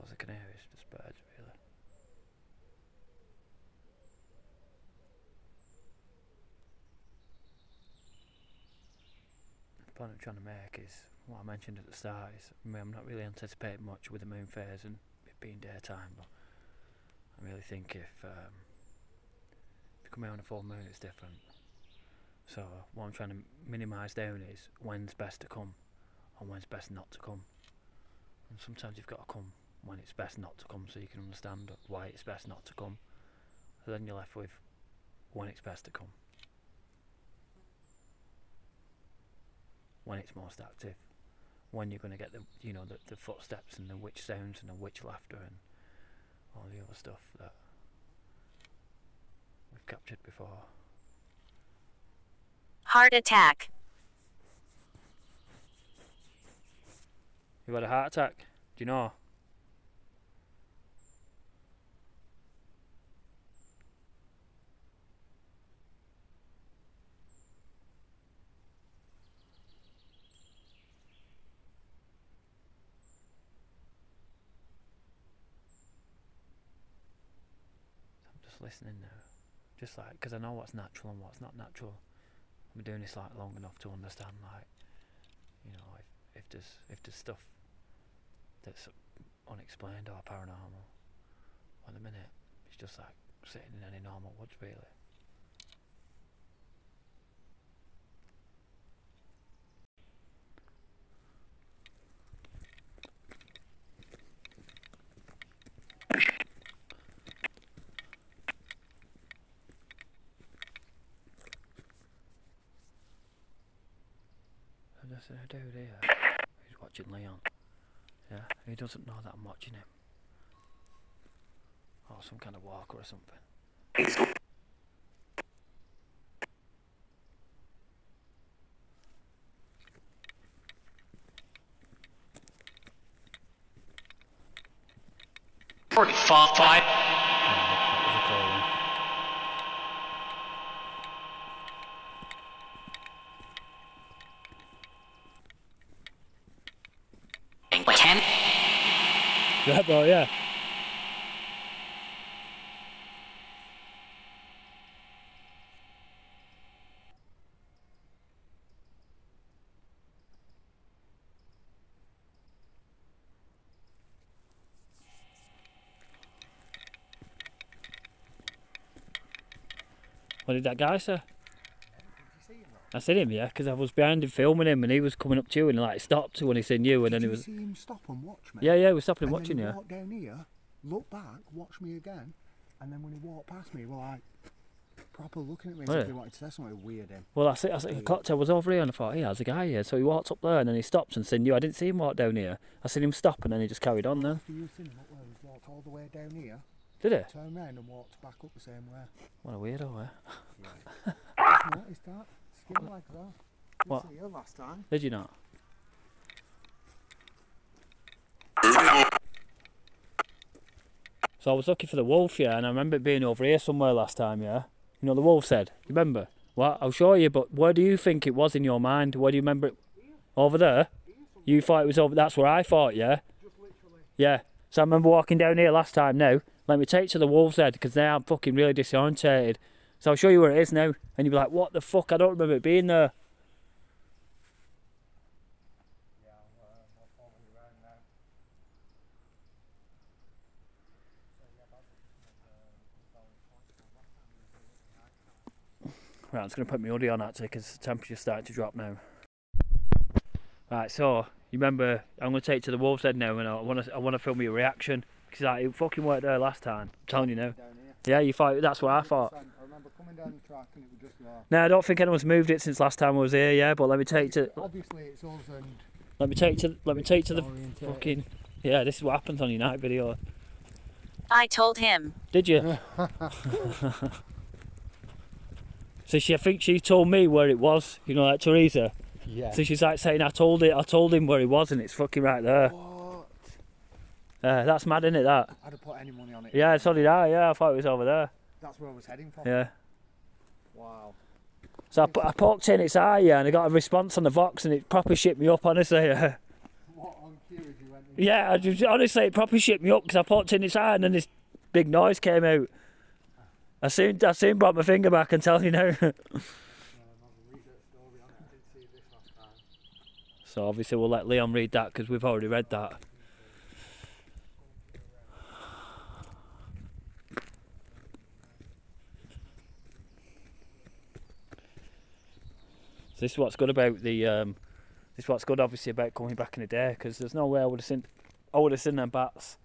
as I can hear is just birds, really. The point I'm trying to make is, what I mentioned at the start is, I mean, I'm not really anticipating much with the moon phase and it being daytime, but I really think if you come out on a full moon it's different. So what I'm trying to minimise down is when's best to come and when's best not to come. And sometimes you've got to come when it's best not to come so you can understand why it's best not to come. So then you're left with when it's best to come. When it's most active. When you're going to get the, you know, the footsteps and the witch sounds and the witch laughter and all the other stuff that we've captured before. Heart attack. You had a heart attack? Do you know? I'm just listening now. Just like, because I know what's natural and what's not natural. I've been doing this like long enough to understand, like, you know, if there's stuff that's unexplained or paranormal, at the minute it's just like sitting in any normal woods, really. There's a dude here who's watching Leon. Yeah, he doesn't know that I'm watching him. Or some kind of walker or something. Pretty far fight. Yeah, bro, yeah. What did that guy say? I seen him, yeah, because I was behind him filming him and he was coming up to you and like stopped when he seen you and then he was... Did you see him stop and watch me? Yeah, he was stopping and watching you. you. He walked down here, looked back, watched me again, and then when he walked past me, he was like, proper looking at me as if he wanted to say something weird in. Well, that's it, the cocktail was over here and I thought, hey, there's a guy here. So he walked up there and then he stopped and seen you. I didn't see him walk down here. I seen him stop and then he just carried on then. After you seen him up there, he walked all the way down here. Did he? Turned round and walked back up the same way. What a weirdo, eh? Yeah. I noticed that. Skin like that. What? See you last time. Did you not? So I was looking for the wolf, yeah, and I remember it being over here somewhere last time, yeah? You know the wolf said? You remember? Well, I'll show you, but where do you think it was in your mind? Where do you remember it? Over there? You thought it was over... That's where I thought, yeah? Just literally. Yeah. So I remember walking down here last time now. Let me take you to the wolf's head, because now I'm fucking really disorientated. So I'll show you where it is now. And you'll be like, what the fuck? I don't remember it being there. I'll follow you around now. Right, I'm just going to put my hoodie on actually because the temperature's starting to drop now. Right, so you remember I'm going to take you to the wolf's head now and I want to film your reaction because like, it fucking worked there last time. I'm telling you now. Yeah, you thought that's what I thought. I remember coming down the track and it was just there. No, I don't think anyone's moved it since last time I was here. Yeah, but let me take you to. Obviously, it's us and. Let me take you to the fucking. Yeah, this is what happens on your night video. I told him. Did you? So I think she told me where it was, you know, like Teresa. Yeah. So she's like saying, I told him where he was and it's fucking right there. What? That's mad, isn't it, that? I'd have put any money on it. Yeah, so did I, yeah, I thought it was over there. That's where I was heading from. Yeah. Wow. So I poked in its eye, yeah, and I got a response on the Vox and it proper shit me up, honestly. What on cue did you went Yeah, I just, honestly, it probably shit me up because I poked in its eye and then this big noise came out. I soon brought my finger back and tell you now. So obviously we'll let Leon read that because we've already read that. So this is what's good about the this is what's good obviously about coming back in the day, because there's no way I would have seen them bats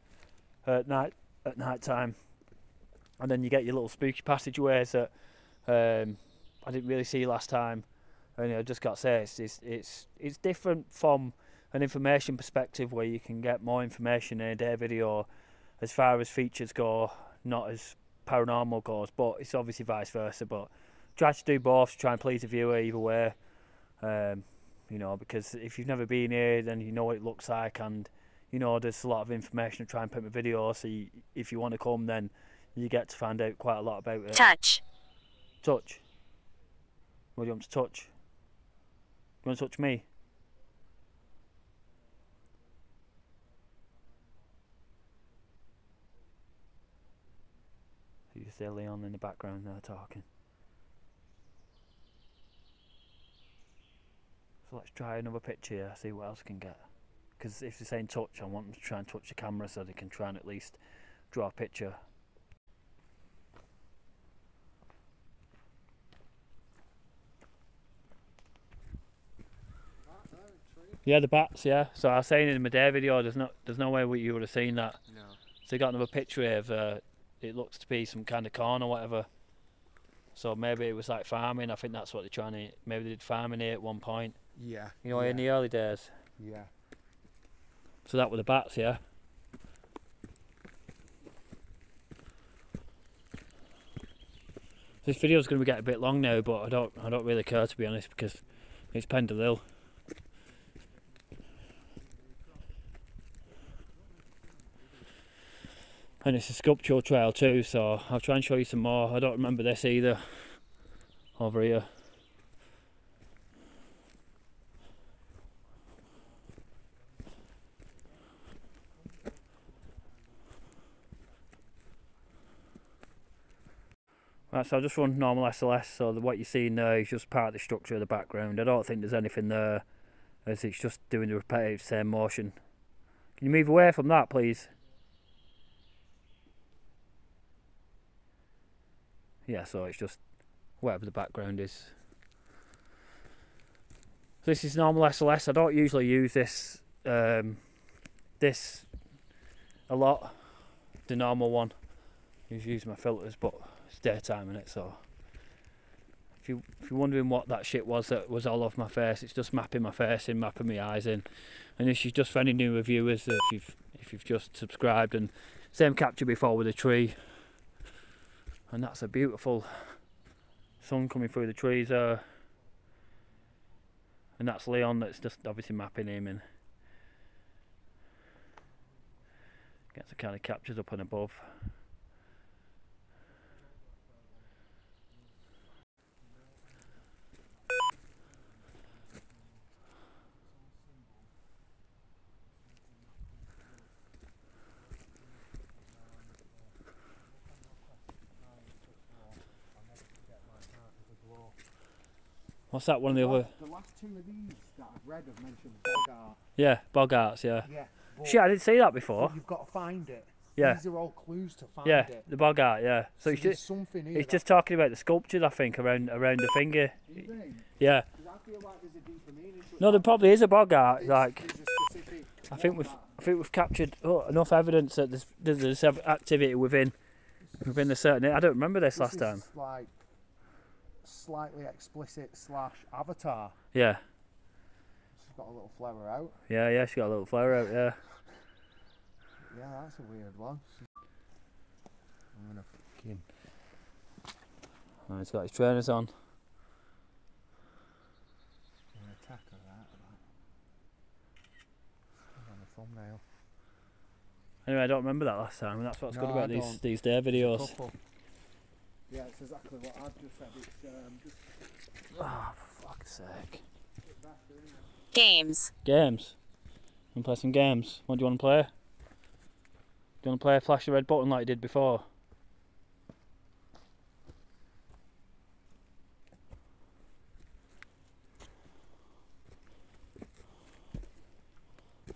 at night time, and then you get your little spooky passageways that I didn't really see last time. And I just got to say it's different from an information perspective where you can get more information in a day video as far as features go, not as paranormal goes, but it's obviously vice versa. But try to do both to try and please the viewer either way. You know, because if you've never been here, then you know what it looks like, and you know there's a lot of information to try and put in the video. So if you want to come, then you get to find out quite a lot about it. Touch. Touch. What do you want to touch? You want to touch me? You just hear Leon in the background there talking. So let's try another picture here, see what else I can get. Because if they're saying touch, I want them to try and touch the camera so they can try and at least draw a picture. Yeah, the bats, yeah. So I was saying in my day video, there's no way you would have seen that. No. So they got another picture here of it looks to be some kind of corn or whatever. So maybe it was like farming. I think that's what they're trying to. Maybe they did farming here at one point. Yeah. You know, in the early days. Yeah. So that were the bats, yeah. This video's going to get a bit long now, but I don't really care, to be honest, because it's Pendle Hill. And it's a sculptural trail too, so I'll try and show you some more. I don't remember this either. Over here. Right, so I'll just run normal SLS, so what you're seeing there is just part of the structure of the background. I don't think there's anything there, as it's just doing the repetitive same motion. Can you move away from that, please? Yeah, so it's just whatever the background is. So this is normal SLS. I don't usually use this this a lot, the normal one. I usually use my filters, but it's daytime in it, so if you're wondering what that shit was that was all off my face, it's just mapping my face in, mapping my eyes in. And this is just for any new reviewers, if you've just subscribed. And same capture before with a tree. And that's a beautiful sun coming through the trees there. And that's Leon, that's just obviously mapping him in. Gets the kind of captures up and above. What's that, one of the other? The last two of these that I've read have mentioned bogart. Yeah, bogarts, yeah. Yeah. Shit, I didn't see that before. You've got to find it. Yeah. These are all clues to find Yeah, it. the bogart, yeah. So it's there's just something here. it's just talking about the sculptures, I think, around the finger. Do you think? Yeah. 'Cause I feel like there's a deeper meaning to it. No, there probably is a bogart. Like, There's a specific I think one we've captured enough evidence that there's activity within the certain. I don't remember this last time. Is like slightly explicit / avatar. Yeah. She's got a little flower out. Yeah, she got a little flower out. Yeah. Yeah, that's a weird one. I'm gonna fucking. Oh, he's got his trainers on. I'm gonna attack her that. On the thumbnail. Anyway, I don't remember that last time, and that's what's No, good about I these don't. day videos. Couple. Yeah, it's exactly what I've just said. It's just. Oh, for fuck's sake. Games. Games. And play some games. What do you want to play? Do you want to play flash the red button like you did before?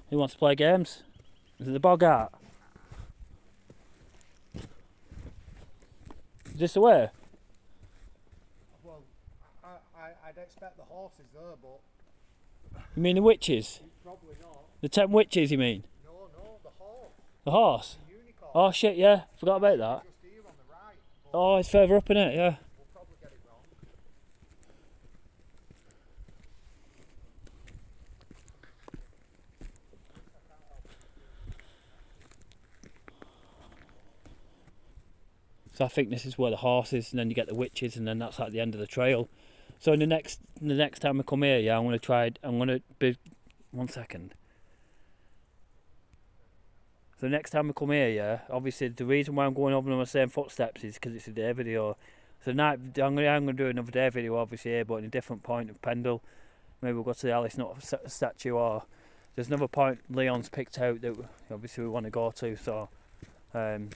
Who wants to play games? Is it the Bogart? Is this the way? Well, I'd expect the horses there, but... You mean the witches? Probably not. The 10 witches, you mean? No, the horse. The horse? The unicorn. Oh shit, yeah. Forgot about that. Just here on the right. Oh, it's further up in it, yeah. We'll probably get it wrong. So I think this is where the horse is, and then you get the witches, and then that's like the end of the trail. So in the next time I come here, yeah, I'm gonna be 1 second. So next time I come here, yeah, obviously the reason why I'm going over the same footsteps is because it's a day video. So night, I'm gonna do another day video, obviously here, but in a different point of Pendle. Maybe we'll go to the Alice Nut statue, or there's another point Leon's picked out that obviously we want to go to. So, like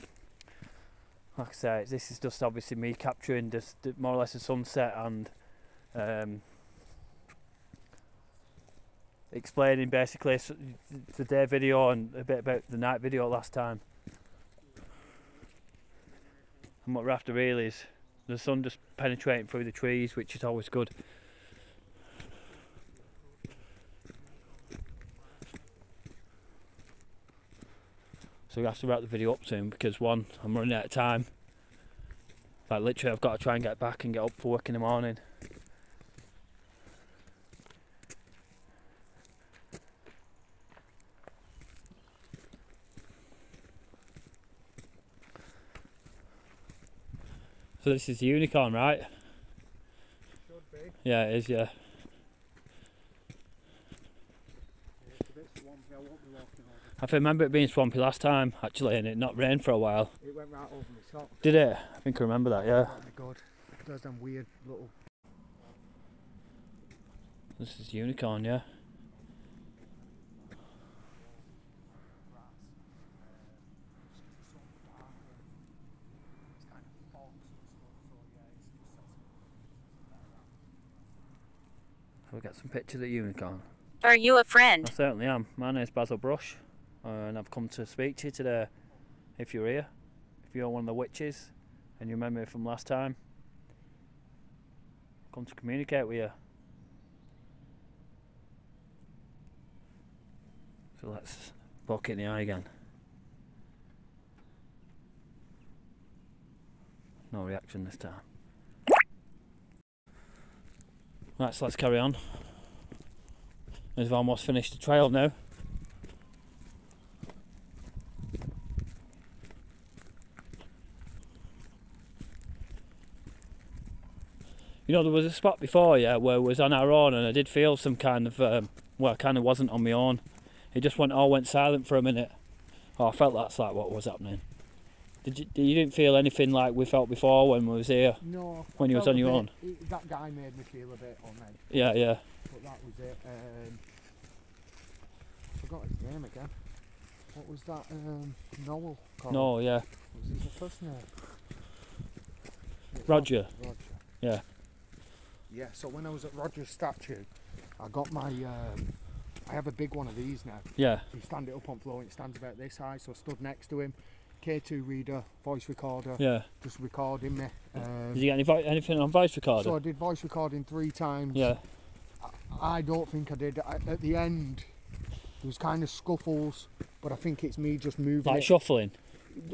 I say, this is just obviously me capturing just more or less the sunset and explaining basically the day video and a bit about the night video last time. And what we're after really is the sun just penetrating through the trees, which is always good. So we have to wrap the video up soon because one, I'm running out of time. Like literally I've got to try and get back and get up for work in the morning. So this is the unicorn, right? Should be. Yeah, it is, yeah. It's a bit swampy, I won't be walking over. I remember it being swampy last time, actually, and it not rained for a while. It went right over my socks. Did it? I think I remember that, yeah. That'd be good. There's them weird little... This is unicorn, yeah. We'll get some pictures of unicorn. Are you a friend? I certainly am. My name's Basil Brush, and I've come to speak to you today. If you're here, if you're one of the witches, and you remember me from last time, come to communicate with you. So let's poke it in the eye again. No reaction this time. Right, so let's carry on. We've almost finished the trail now. You know, there was a spot before, yeah, where we was on our own, and I did feel some kind of, well, I kind of wasn't on my own. It just all went silent for a minute. Oh, I felt that's like what was happening. You didn't feel anything like we felt before when we was here? No. When you was on your own? That guy made me feel a bit on edge. Yeah, yeah. But that was it. I forgot his name again. What was that? Noel called? No, yeah. What was his first name? Roger. Roger. Yeah. Yeah, so when I was at Roger's statue, I got my... I have a big one of these now. Yeah. You stand it up on floor and it stands about this high, so I stood next to him. K2 reader, voice recorder, Yeah. just recording me. Did you get anything on voice recorder? So I did voice recording 3 times. Yeah. I don't think I did. At the end, there was kind of scuffles, but I think it's me just moving. Like it. shuffling?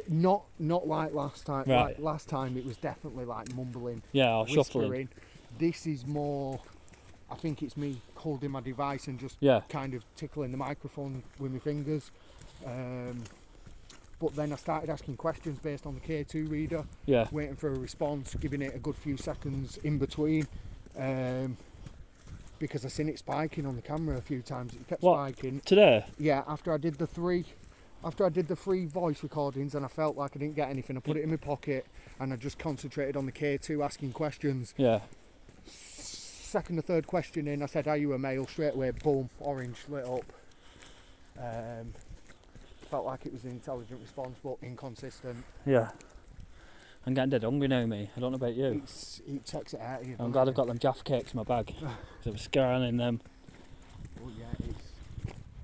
Not like last time. Right. Like last time it was definitely like mumbling. Yeah, or whispering. shuffling. This is more, I think it's me holding my device and just kind of tickling the microphone with my fingers. But then I started asking questions based on the K2 reader, waiting for a response, giving it a good few seconds in between, because I seen it spiking on the camera a few times. It kept spiking. Today? Yeah, after I did the three voice recordings and I felt like I didn't get anything, I put it in my pocket and I just concentrated on the K2 asking questions. Yeah. Second or third question in, I said, "Are you a male?" Straight away, boom, orange lit up. Felt like it was an intelligent response, but inconsistent. Yeah. I'm getting dead hungry now, me. I don't know about you. It takes it out of you. I'm glad I've got them Jaffa cakes in my bag. Because I was scanning them. Well, yeah,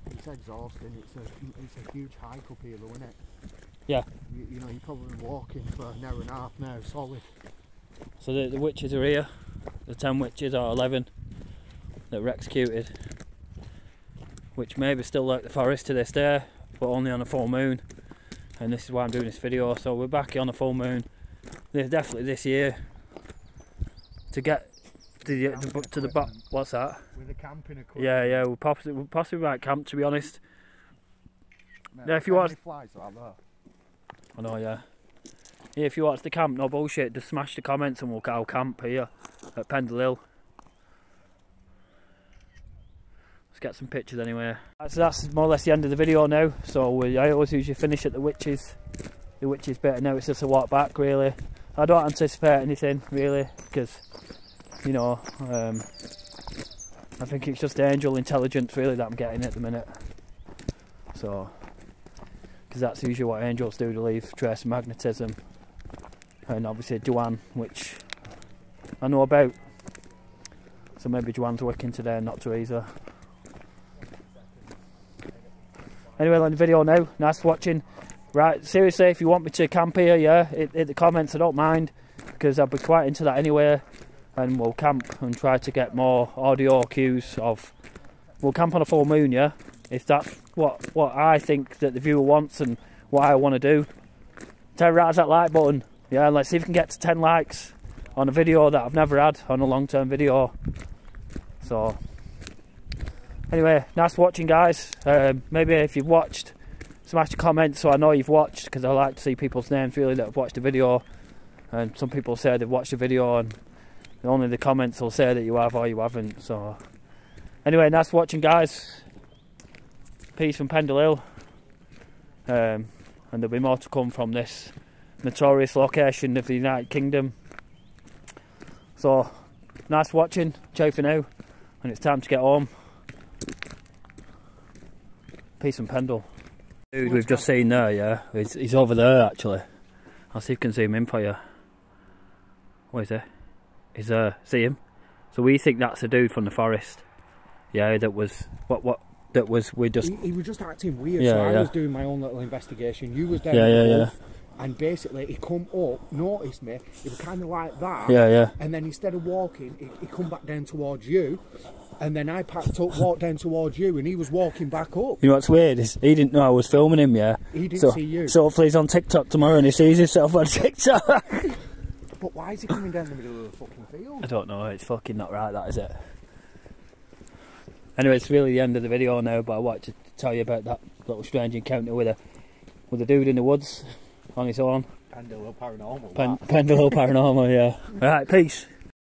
it's exhausting. It's a huge hike up here, though, isn't it? Yeah. You know, you're probably walking for an hour and a half now, solid. So the witches are here. The 10 witches or 11 that were executed. Which maybe still like the forest to this day, but only on a full moon. And this is why I'm doing this video. So we're back on a full moon. Definitely this year. To get to the back. What's that? With a camping equipment. Yeah, we'll possibly might camp, to be honest. No, Yeah, if you want. Flies like that. I know, yeah. Yeah, if you want us to camp, no bullshit, just smash the comments and I'll camp here at Pendle Hill. Let's get some pictures anyway. So that's more or less the end of the video now. So I always usually finish at the witches bit, and now it's just a walk back really. I don't anticipate anything really, because, you know, I think it's just angel intelligence really that I'm getting at the minute. So, because that's usually what angels do, to leave trace of magnetism. And obviously Joanne, which I know about. So maybe Joanne's working today and not Teresa. Anyway, on the video now. Nice watching. Right, seriously, if you want me to camp here, yeah, hit the comments, I don't mind, because I'll be quite into that anyway. And we'll camp and try to get more audio cues of... We'll camp on a full moon, yeah? If that's what I think that the viewer wants and what I want to do. Terrorise that like button. Yeah, and let's see if we can get to 10 likes on a video that I've never had on a long-term video. So, anyway, nice watching, guys. Maybe if you've watched, smash a comment so I know you've watched, because I like to see people's names really that have watched the video. And some people say they've watched the video and only the comments will say that you have or you haven't. So, anyway, nice watching, guys. Peace from Pendle Hill. And there'll be more to come from this notorious location of the United Kingdom. So, nice watching. Ciao for now. And it's time to get home. Peace from Pendle. Dude, we've just seen there, yeah. He's over there actually. I'll see if I can zoom in for you. What is it? He's there. See him? So we think that's a dude from the forest. Yeah, that was we just... He was just acting weird, yeah, so I yeah. was doing my own little investigation. You was down Yeah. And basically he come up, noticed me, he was kind of like that. Yeah. And then instead of walking, he come back down towards you. And then I packed up, walked down towards you, and he was walking back up. You know what's weird is he didn't know I was filming him, yeah? He didn't see you. So hopefully he's on TikTok tomorrow and he sees himself on TikTok. But why is he coming down the middle of the fucking field? I don't know, it's fucking not right, that, is it? Anyway, it's really the end of the video now, but I wanted to tell you about that little strange encounter with a dude in the woods on his own. Pendle Paranormal. Pendle Paranormal, yeah. Alright, peace.